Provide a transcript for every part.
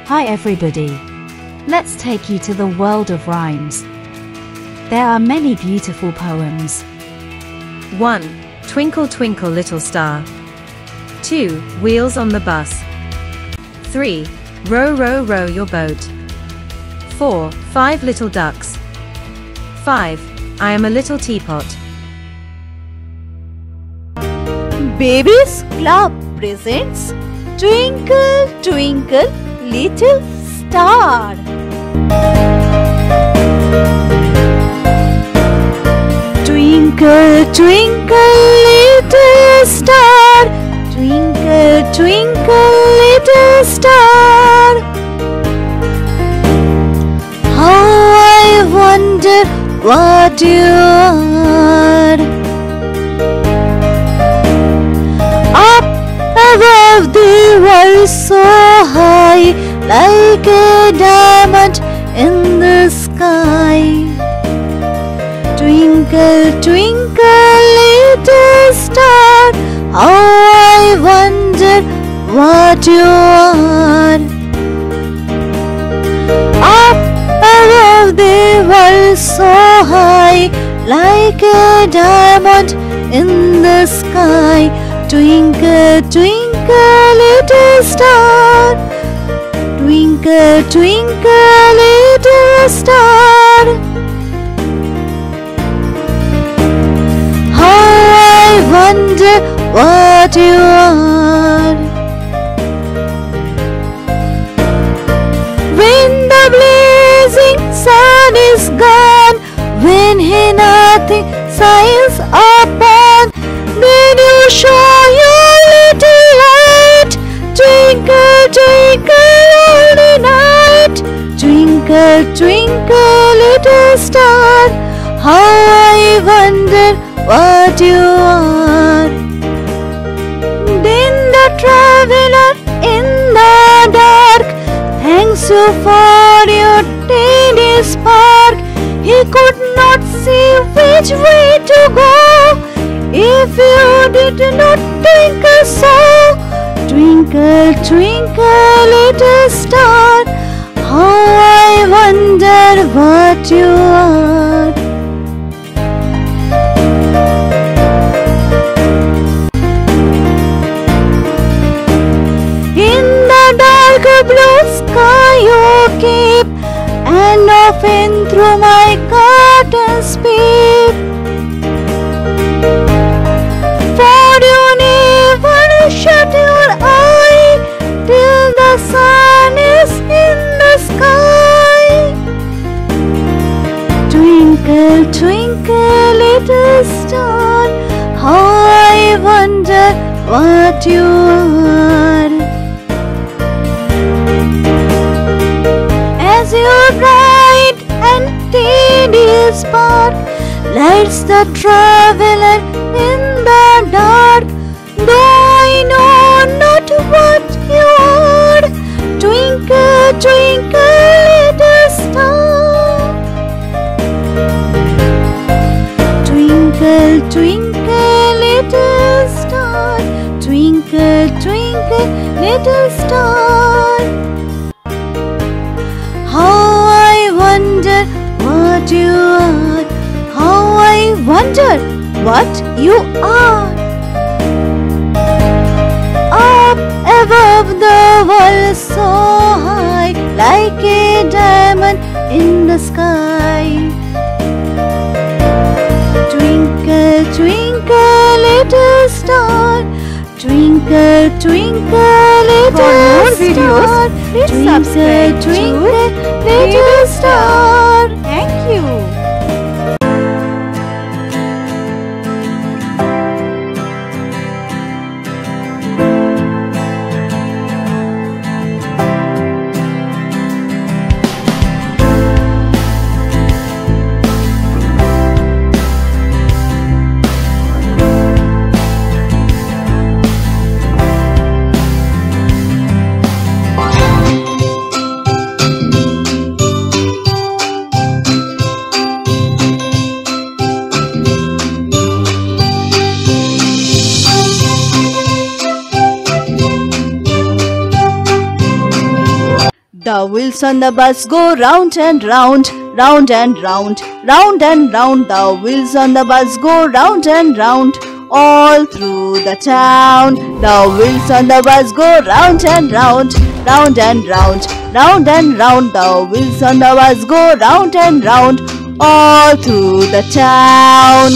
Hi everybody. Let's take you to the world of rhymes. There are many beautiful poems. 1. Twinkle twinkle little star. 2. Wheels on the bus. 3. Row row row your boat. 4. 5 little ducks. 5. I am a little teapot. Babies Club presents Twinkle Twinkle Little Star. Twinkle twinkle little star, twinkle twinkle little star. How I wonder what you are. Up above the world so high, like a diamond in the sky. Twinkle, twinkle, little star, how I wonder what you are. Up above the world so high, like a diamond in the sky. Twinkle, twinkle, little star, twinkle, twinkle, little star. I wonder what you are. When the blazing sun is gone, when he nothing shines upon, then you show your little light. Twinkle, twinkle, all the night. Twinkle, twinkle, little star, how I wonder what you are. Then the traveler in the dark thanks you for your tiny spark. He could not see which way to go if you did not twinkle so. Twinkle, twinkle, little star, how I wonder what you are. Blue sky you keep, and often through my curtains peep. For you never shut your eye till the sun is in the sky. Twinkle, twinkle, little star, how I wonder what you are. As your bright and tedious spark lights the traveler in the dark, though I know not what you are. Twinkle, twinkle, little star, twinkle, twinkle, little star, twinkle, twinkle, little star. How I wonder what you are. How I wonder what you are. Up above the world so high, like a diamond in the sky. Twinkle, twinkle, little star, twinkle, twinkle, little star. Please Twinkle, subscribe twinkle, little star. Thank you. The wheels on the bus go round and round, round and round, round and round. The wheels on the bus go round and round, all through the town. The wheels on the bus go round and round, round and round, round and round. The wheels on the bus go round and round, all through the town.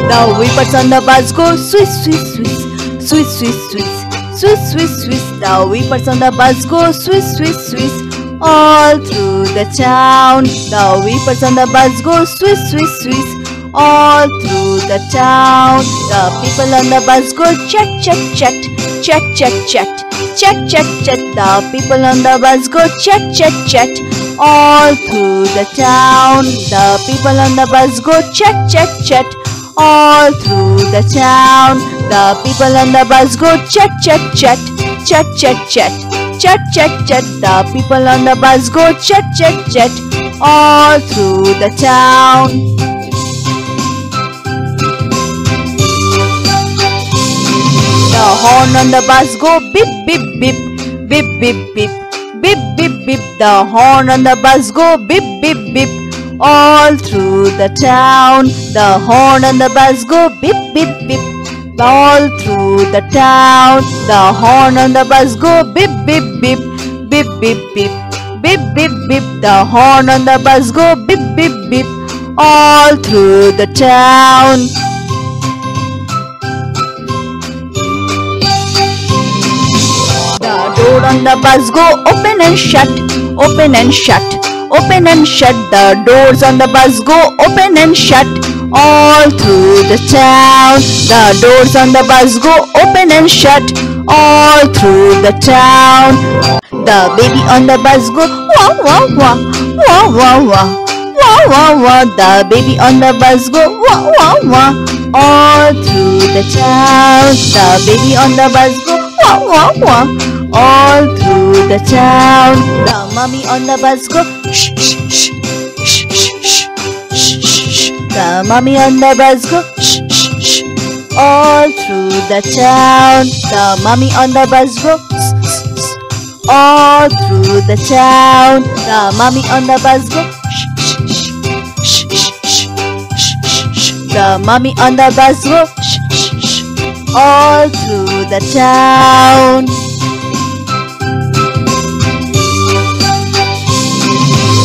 The whippers on the bus go swish, swish, swish, swish, swish, swish, swish, swish, swish. The whippers on the bus go swish, swish, swish, all through the town. The whippers on the bus go swish, swish, swish, all through the town. The people on the bus go chat, chat, chat, chat, chat, chat, chat, chat, chat. The people on the bus go chat, chat, chat, all through the town. The people on the bus go chat, chat, chat, all through the town. The people on the bus go chat, chat, chat, chat, chat, chat, chat, chat, chat. The people on the bus go chat, chat, chat, all through the town. The horn on the bus go beep, beep, beep, beep, beep, beep, beep, beep, beep. The horn on the bus go beep, beep, beep, all through the town. The horn on the bus go beep, beep, beep, all through the town. The horn on the bus go beep, beep, beep, beep, beep, beep, beep, beep, beep. The horn on the bus go beep, beep, beep, all through the town. The door on the bus go open and shut, open and shut, open and shut. The doors on the bus go open and shut, all through the town. The doors on the bus go open and shut, all through the town. The baby on the bus go wah wah wah, wah wah wah, wah wah wah. The baby on the bus go wah wah wah, all through the town. The baby on the bus go wah wah wah, all through the town. The mommy on the bus go shh shh shh shh shh shh shh. The mommy on the bus go shh shh shh, all through the town. The mommy on the bus go shh shh shh, all through the town. The mommy on the bus go shh shh shh shh shh shh shh. The mommy on the bus go shh shh shh, all through the town.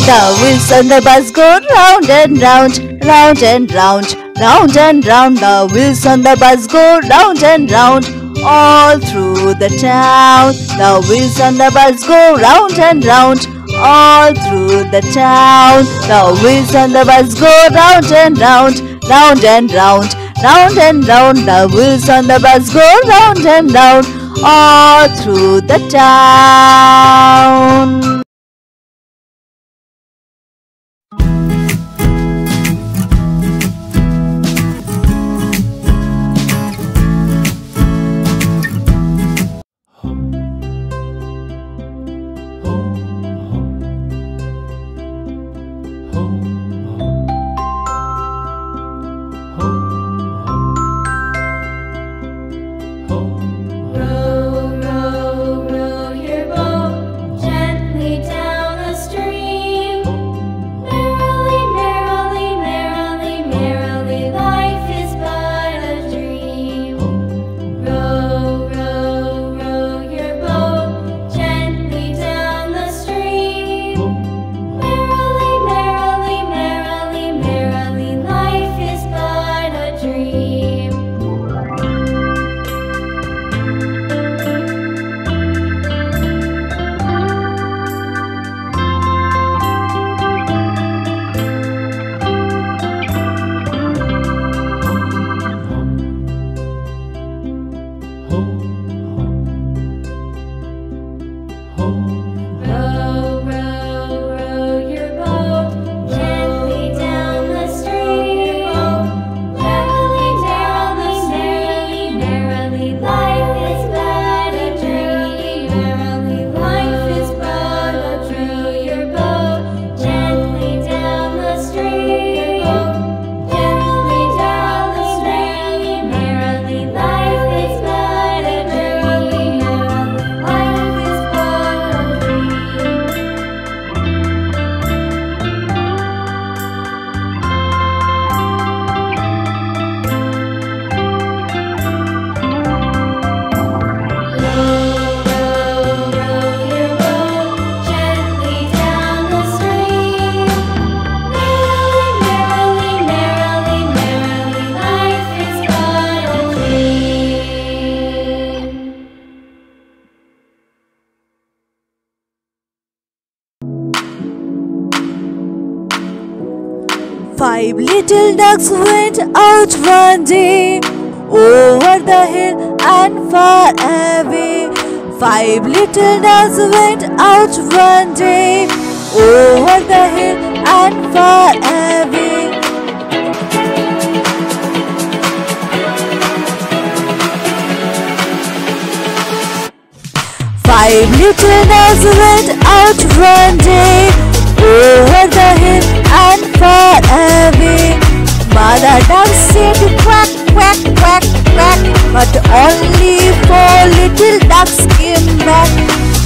The wheels on the bus go round and round, round and round, round and round. The wheels on the bus go round and round, all through the town. The wheels on the bus go round and round, all through the town. The wheels on the bus go round and round, round and round, round and round. The wheels on the bus go round and round, all through the town. Five little ducks went out one day, over the hill and far away. Five little ducks went out one day, over the hill and far away. Five little ducks went out one day, over the hill and far away. Mother duck said quack, quack, quack, quack, but only four little ducks came back.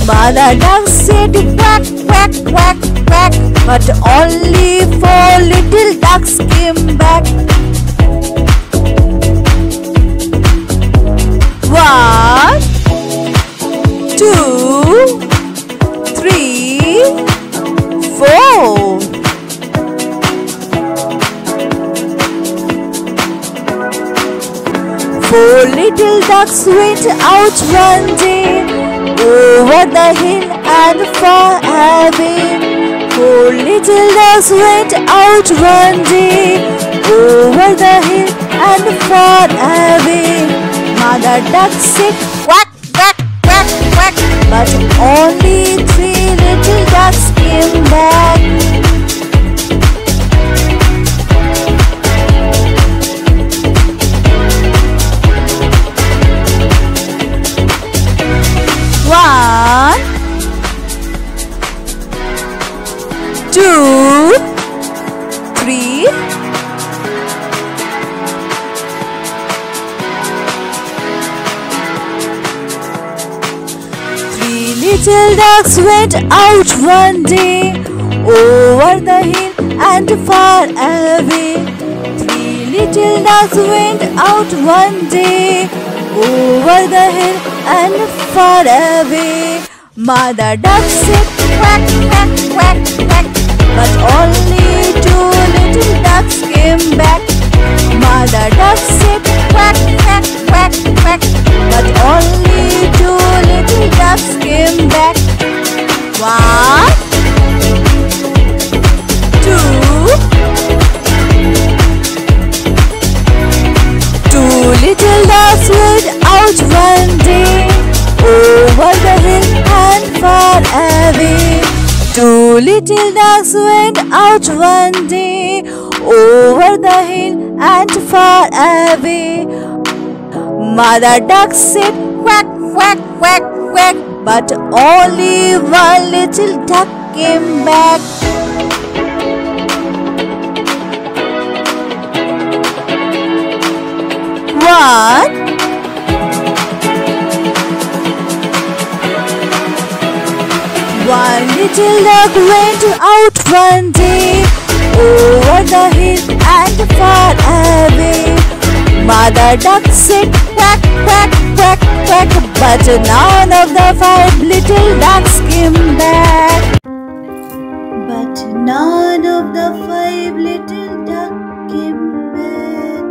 Mother duck said quack, quack, quack, quack, but only four little ducks came back. One, two, three, four. Four little ducks went out one day, over the hill and far away. Four little ducks went out one day, over the hill and far away. Mother duck said quack, quack, quack, quack, but only three little ducks came back. One, two, three, three little ducks went out one day, over the hill and far away. Three little ducks went out one day, over the hill and far away. Mother duck said quack, quack, quack, quack, but only two little ducks came back. Mother duck said quack, quack, quack, quack, but only two little ducks came back. One, two little ducks went out one day, over the hill and far away. Two little ducks went out one day, over the hill and far away. Mother duck said quack, quack, quack, quack, but only one little duck came back. One, one little duck went out one day, over the hill and far away. Mother duck said quack, quack, quack, quack, but none of the five little ducks came back. But none of the five little ducks came back.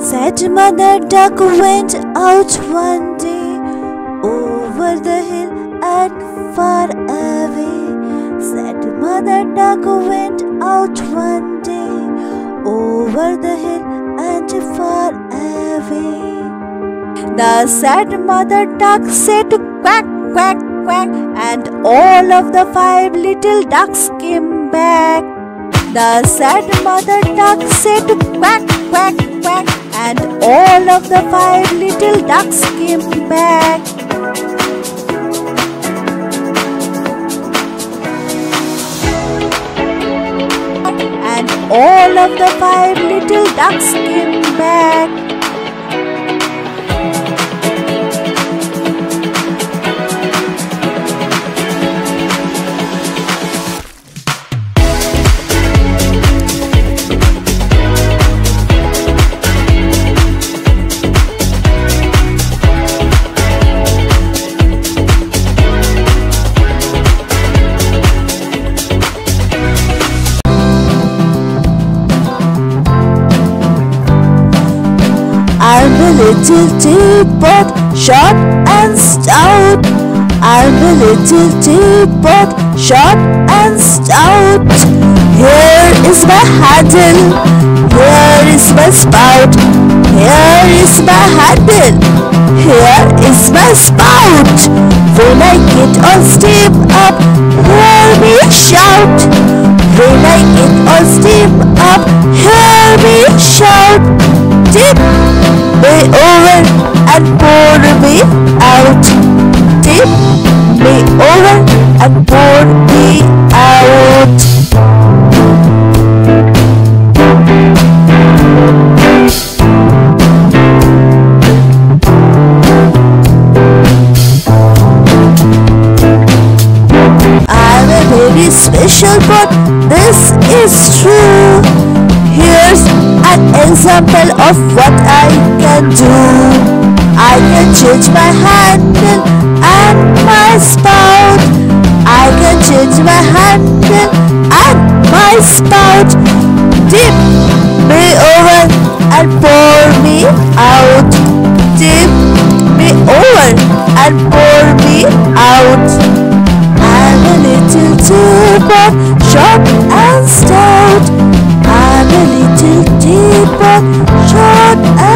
Said Mother duck went out one day, over the hill and far away. Said Mother duck went out one day, over the hill and far away. The sad mother duck said quack, quack, quack, and all of the five little ducks came back. The sad mother duck said quack, quack, quack, and all of the five little ducks came back. And all of the five little ducks came back. I'm a little teapot, short and stout. I'm a little teapot, short and stout. Here is my handle, here is my spout, here is my handle, here is my spout. When I get all steam up, hear me shout. When I get all steam up, hear me shout. Tip me over and pour me out. Tip me over and pour me out. I'm a very special but this is true. Here's an example of what I can do. I can change my handle and my spout. I can change my handle and my spout. Tip me over and pour me out. Tip me over and pour me out. I'm a little tipper, short and stout. I'm a little tipper, short and